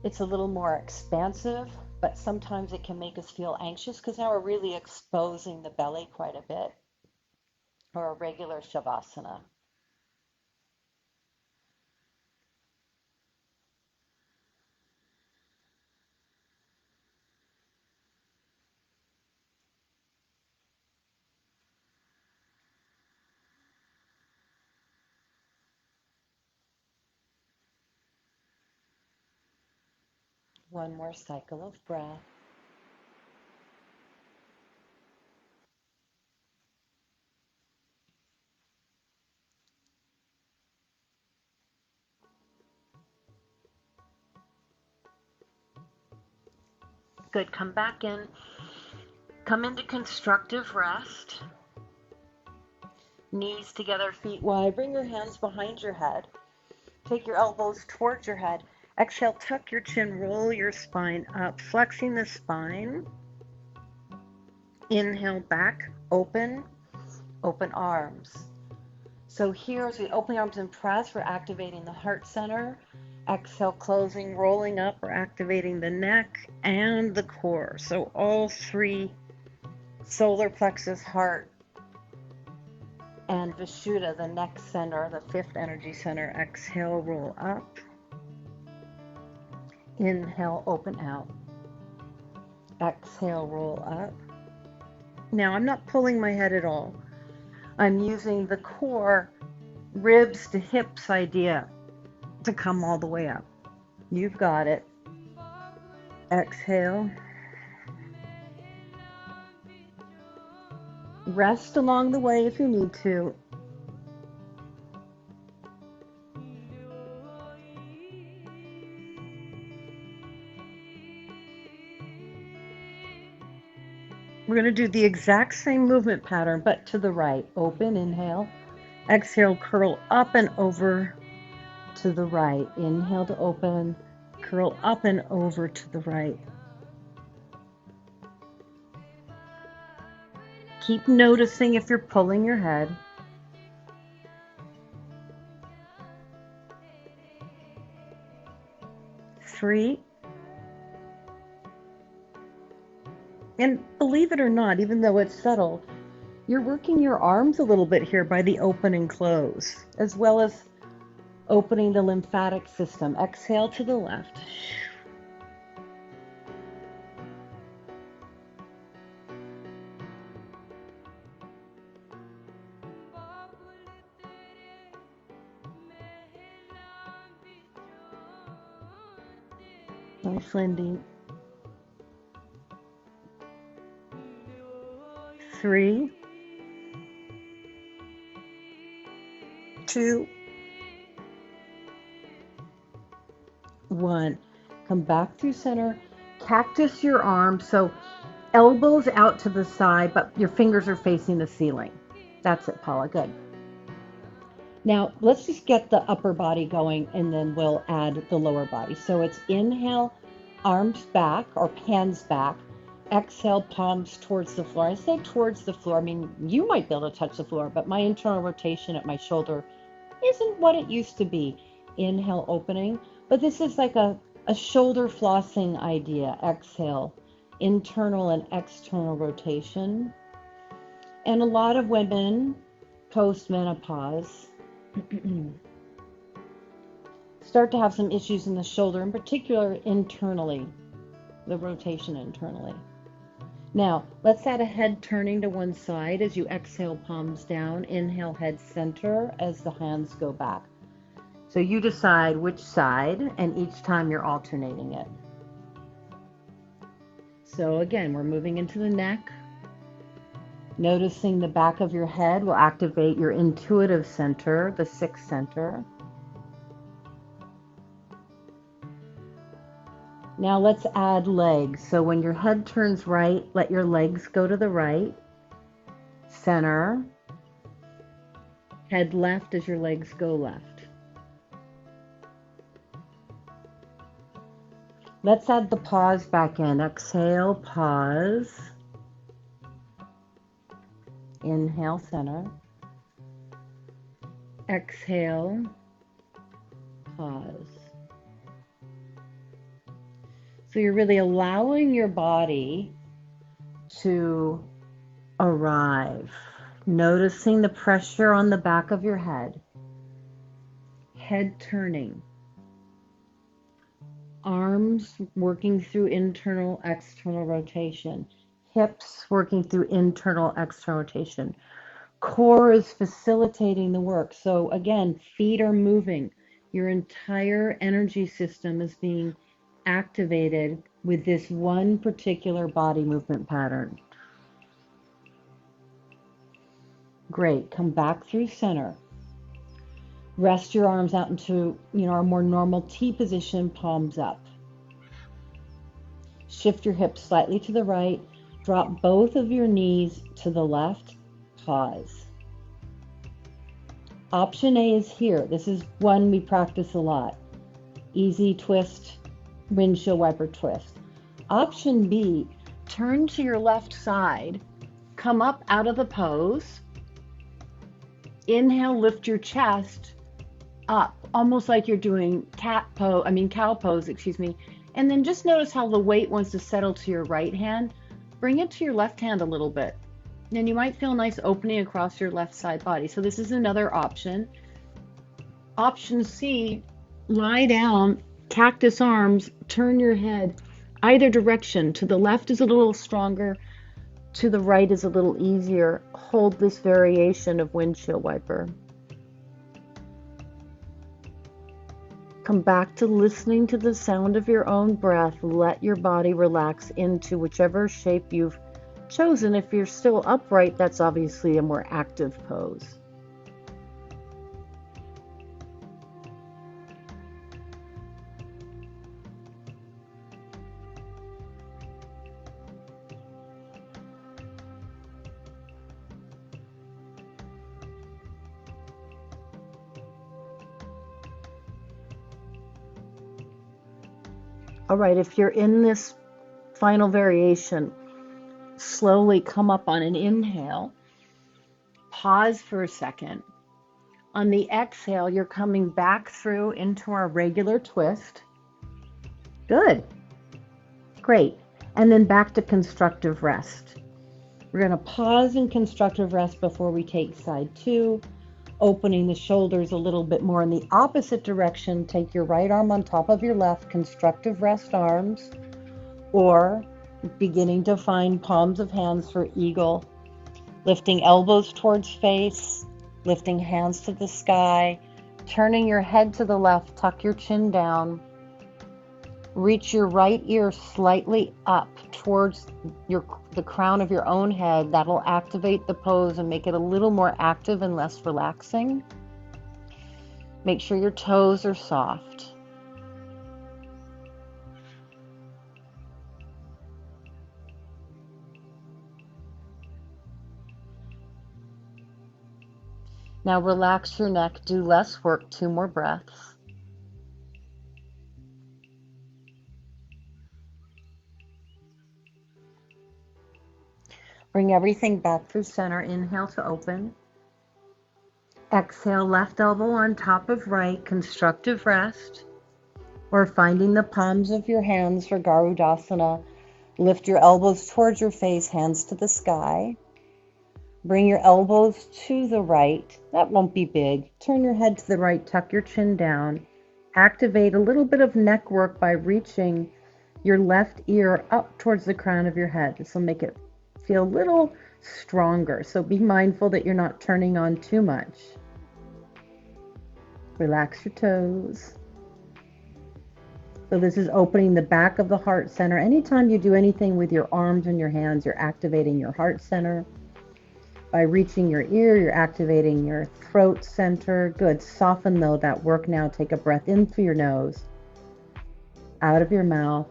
It's a little more expansive, but sometimes it can make us feel anxious because now we're really exposing the belly quite a bit, or a regular shavasana. One more cycle of breath. Good. Come back in. Come into constructive rest. Knees together, feet wide. Bring your hands behind your head. Take your elbows towards your head. Exhale, tuck your chin, roll your spine up, flexing the spine. Inhale back, open, open arms. So here, as we open the arms and press, we're activating the heart center. Exhale, closing, rolling up, we're activating the neck and the core. So all three, solar plexus, heart, and Vishuddha, the neck center, the fifth energy center. Exhale, roll up. Inhale, open out. Exhale, roll up. Now, I'm not pulling my head at all. I'm using the core, ribs to hips idea to come all the way up. You've got it. Exhale. Rest along the way if you need to. We're going to do the exact same movement pattern, but to the right. Open, inhale. Exhale, curl up and over to the right. Inhale to open, curl up and over to the right. Keep noticing if you're pulling your head. Three. And believe it or not, even though it's subtle, you're working your arms a little bit here by the open and close, as well as opening the lymphatic system. Exhale to the left. Nice, Lindy. 3, 2, 1. Come back through center. Cactus your arms, so elbows out to the side, but your fingers are facing the ceiling. That's it, Paula. Good. Now, let's just get the upper body going, and then we'll add the lower body. So it's inhale, arms back or hands back. Exhale, palms towards the floor. I say towards the floor. I mean, you might be able to touch the floor, but my internal rotation at my shoulder isn't what it used to be. Inhale, opening. But this is like a shoulder flossing idea. Exhale, internal and external rotation. And a lot of women post-menopause start to have some issues in the shoulder, in particular internally, the rotation internally. Now, let's add a head turning to one side as you exhale, palms down. Inhale, head center as the hands go back. So you decide which side, and each time you're alternating it. So again, we're moving into the neck. Noticing the back of your head will activate your intuitive center, the sixth center. Now let's add legs. So when your head turns right, let your legs go to the right. Center. Head left as your legs go left. Let's add the pause back in. Exhale, pause. Inhale, center. Exhale, pause. So you're really allowing your body to arrive. Noticing the pressure on the back of your head turning, arms working through internal, external rotation, hips working through internal, external rotation. Core is facilitating the work. So again, feet are moving. Your entire energy system is being activated with this one particular body movement pattern. Great. Come back through center. Rest your arms out into, a more normal T position, palms up. Shift your hips slightly to the right. Drop both of your knees to the left. Pause. Option A is here. This is one we practice a lot. Easy twist, windshield wiper twist. Option B, turn to your left side. Come up out of the pose. Inhale, lift your chest up, almost like you're doing cow pose, and then just notice how the weight wants to settle to your right hand. Bring it to your left hand a little bit. Then you might feel a nice opening across your left side body. So this is another option. Option C, lie down, cactus arms, turn your head either direction. To the left is a little stronger, to the right is a little easier. Hold this variation of windshield wiper. Come back to listening to the sound of your own breath. Let your body relax into whichever shape you've chosen. If you're still upright, that's obviously a more active pose. All right, if you're in this final variation, slowly come up on an inhale. Pause for a second. On the exhale, you're coming back through into our regular twist. Good. Great. And then back to constructive rest. We're going to pause in constructive rest before we take side two. Opening the shoulders a little bit more in the opposite direction. Take your right arm on top of your left, constructive rest arms, or beginning to find palms of hands for eagle. Lifting elbows towards face, lifting hands to the sky, turning your head to the left, tuck your chin down. Reach your right ear slightly up towards the crown of your own head. That'll activate the pose and make it a little more active and less relaxing. Make sure your toes are soft. Now relax your neck, do less work, 2 more breaths. Bring everything back through center. Inhale to open. Exhale, left elbow on top of right, constructive rest. Or finding the palms of your hands for Garudasana. Lift your elbows towards your face, hands to the sky. Bring your elbows to the right. That won't be big. Turn your head to the right, tuck your chin down. Activate a little bit of neck work by reaching your left ear up towards the crown of your head. This will make it feel a little stronger. So be mindful that you're not turning on too much. Relax your toes. So this is opening the back of the heart center. Anytime you do anything with your arms and your hands, you're activating your heart center. By reaching your ear, you're activating your throat center. Good. Soften though that work now. Take a breath in through your nose, out of your mouth.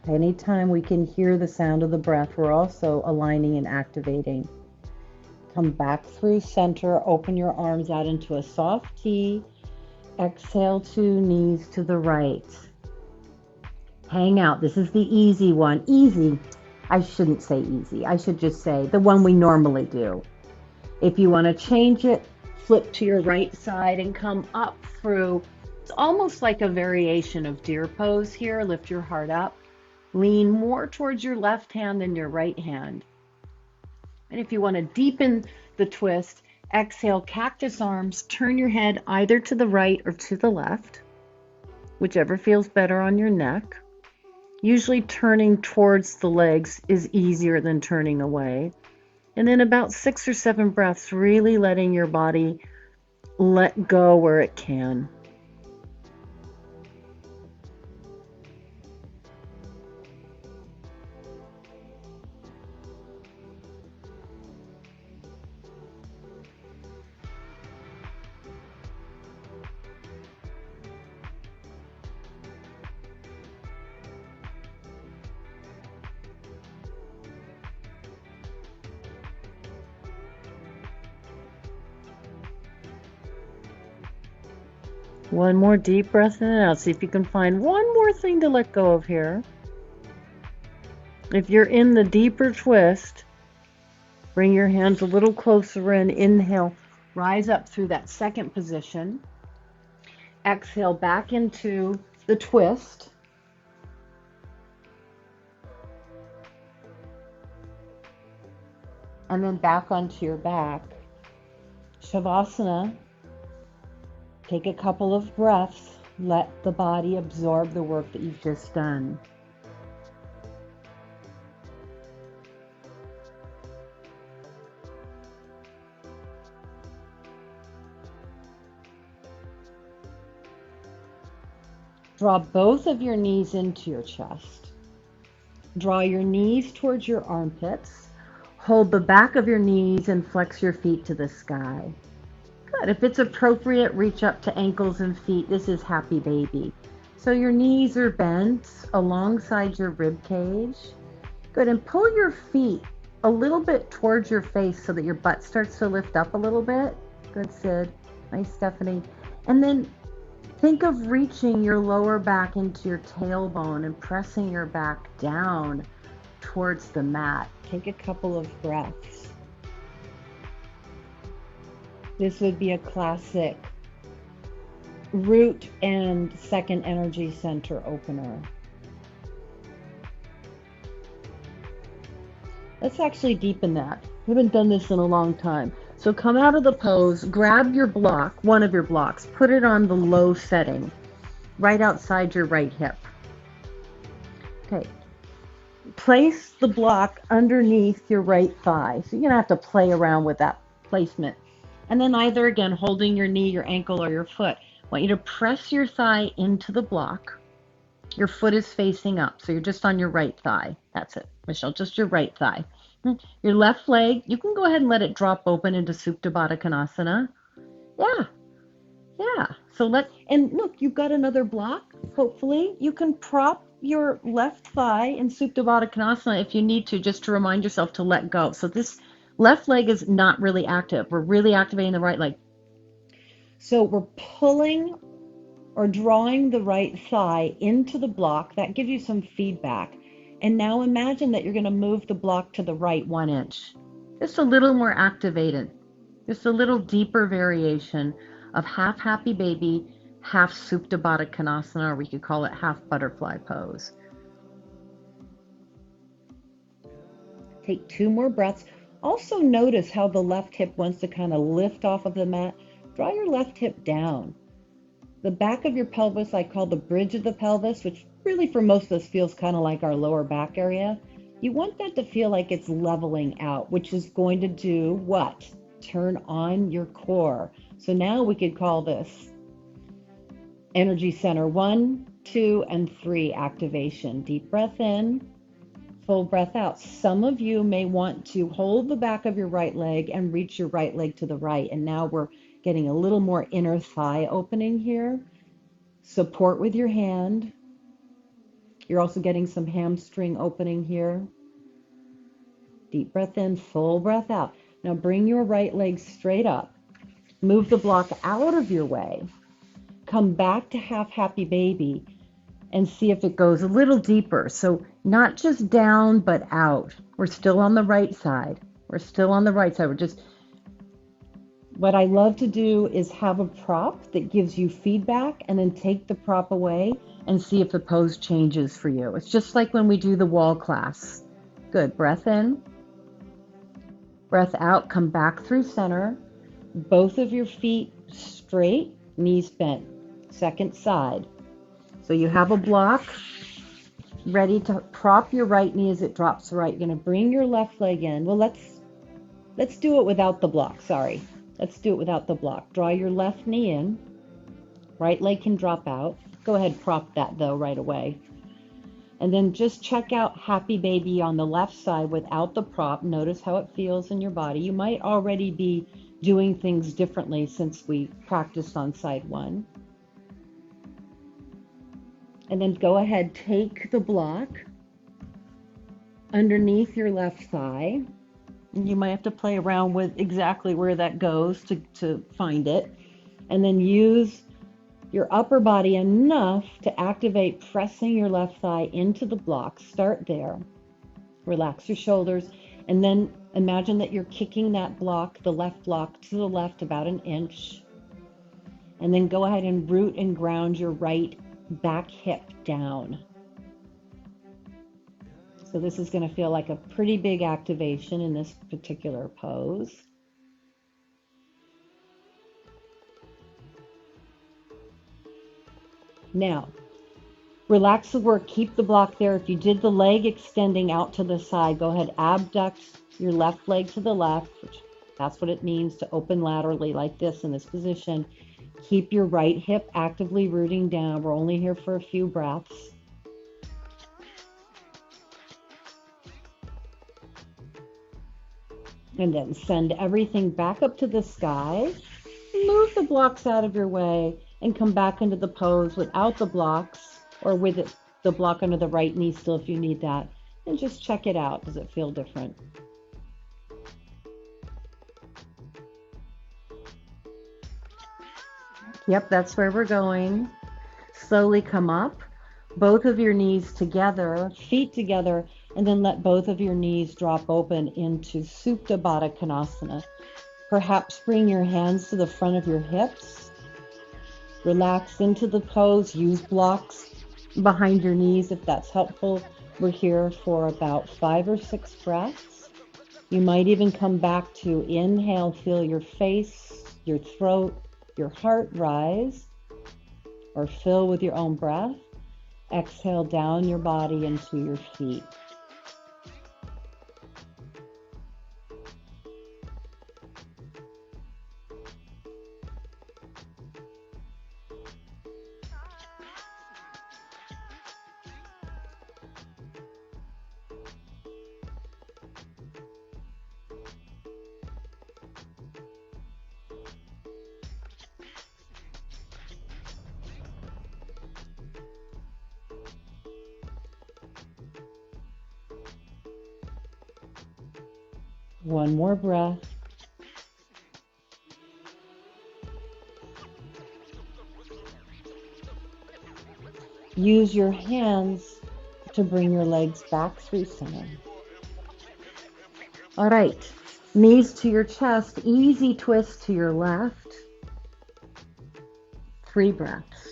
Anytime we can hear the sound of the breath, we're also aligning and activating. Come back through center. Open your arms out into a soft T. Exhale to knees to the right. Hang out. This is the easy one. Easy. I shouldn't say easy. I should just say the one we normally do. If you want to change it, flip to your right side and come up through. It's almost like a variation of deer pose here. Lift your heart up. Lean more towards your left hand than your right hand. And if you want to deepen the twist, exhale, cactus arms, turn your head either to the right or to the left, whichever feels better on your neck. Usually turning towards the legs is easier than turning away. And then about 6 or 7 breaths, really letting your body let go where it can. One more deep breath in and out. See if you can find one more thing to let go of here. If you're in the deeper twist, bring your hands a little closer in. Inhale, rise up through that second position. Exhale back into the twist. And then back onto your back. Shavasana. Take a couple of breaths. Let the body absorb the work that you've just done. Draw both of your knees into your chest. Draw your knees towards your armpits. Hold the back of your knees and flex your feet to the sky. Good. If it's appropriate, reach up to ankles and feet. This is happy baby. So your knees are bent alongside your rib cage. Good. And pull your feet a little bit towards your face so that your butt starts to lift up a little bit. Good, Sid. Nice, Stephanie. And then think of reaching your lower back into your tailbone and pressing your back down towards the mat. Take a couple of breaths. This would be a classic root and second energy center opener. Let's actually deepen that. We haven't done this in a long time. So come out of the pose, grab your block, one of your blocks, put it on the low setting, right outside your right hip. Okay. Place the block underneath your right thigh. So you're going to have to play around with that placement. And then either, again, holding your knee, your ankle, or your foot. I want you to press your thigh into the block. Your foot is facing up, so you're just on your right thigh. That's it, Michelle, just your right thigh. Your left leg, you can go ahead and let it drop open into Supta Baddha Konasana. Yeah. So and look, you've got another block, hopefully. You can prop your left thigh in Supta Baddha Konasana if you need to, just to remind yourself to let go. So this left leg is not really active. We're really activating the right leg. So we're pulling or drawing the right thigh into the block. That gives you some feedback. And now imagine that you're going to move the block to the right 1 inch. Just a little more activated. Just a little deeper variation of half happy baby, half Supta Baddha Konasana, or we could call it half butterfly pose. Take 2 more breaths. Also notice how the left hip wants to kind of lift off of the mat. Draw your left hip down. The back of your pelvis I call the bridge of the pelvis, which really for most of us feels kind of like our lower back area. You want that to feel like it's leveling out, which is going to do what? Turn on your core. So now we could call this energy center 1, 2, and 3 activation. Deep breath in. Full breath out. Some of you may want to hold the back of your right leg and reach your right leg to the right. And now we're getting a little more inner thigh opening here. Support with your hand. You're also getting some hamstring opening here. Deep breath in, full breath out. Now bring your right leg straight up. Move the block out of your way. Come back to half happy baby and see if it goes a little deeper. So not just down, but out. We're still on the right side. We're just What I love to do is have a prop that gives you feedback and then take the prop away and see if the pose changes for you. It's just like when we do the wall class. Good. Breath in, breath out, come back through center. Both of your feet straight, knees bent. Second side. So you have a block ready to prop your right knee as it drops right. You're going to bring your left leg in. Well, let's do it without the block. Sorry. Let's do it without the block. Draw your left knee in. Right leg can drop out. Go ahead, prop that though right away. And then just check out Happy Baby on the left side without the prop. Notice how it feels in your body. You might already be doing things differently since we practiced on side one. And then go ahead, take the block underneath your left thigh. And you might have to play around with exactly where that goes to find it. And then use your upper body enough to activate pressing your left thigh into the block. Start there. Relax your shoulders. And then imagine that you're kicking that block, the left block, to the left about an inch. And then go ahead and root and ground your right back hip down. So this is going to feel like a pretty big activation in this particular pose. Now, relax the work, keep the block there. If you did the leg extending out to the side, go ahead, abduct your left leg to the left, which that's what it means to open laterally like this in this position. Keep your right hip actively rooting down. We're only here for a few breaths. And then send everything back up to the sky. Move the blocks out of your way and come back into the pose without the blocks, or with it, the block under the right knee still if you need that. And just check it out. Does it feel different? Yep, that's where we're going. Slowly come up, both of your knees together, feet together, and then let both of your knees drop open into Supta Baddha Konasana. Perhaps bring your hands to the front of your hips. Relax into the pose. Use blocks behind your knees if that's helpful. We're here for about 5 or 6 breaths. You might even come back to inhale, feel your face, your throat, your heart rise, or fill with your own breath. Exhale down your body into your feet. One more breath. Use your hands to bring your legs back through center. All right, knees to your chest, easy twist to your left. 3 breaths.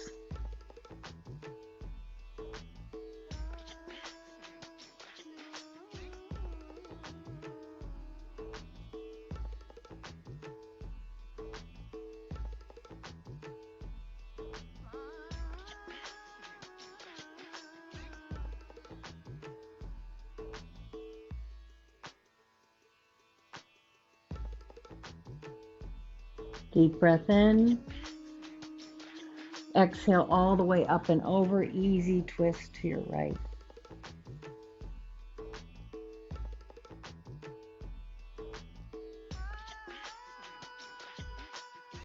Deep breath in. Exhale all the way up and over. Easy twist to your right.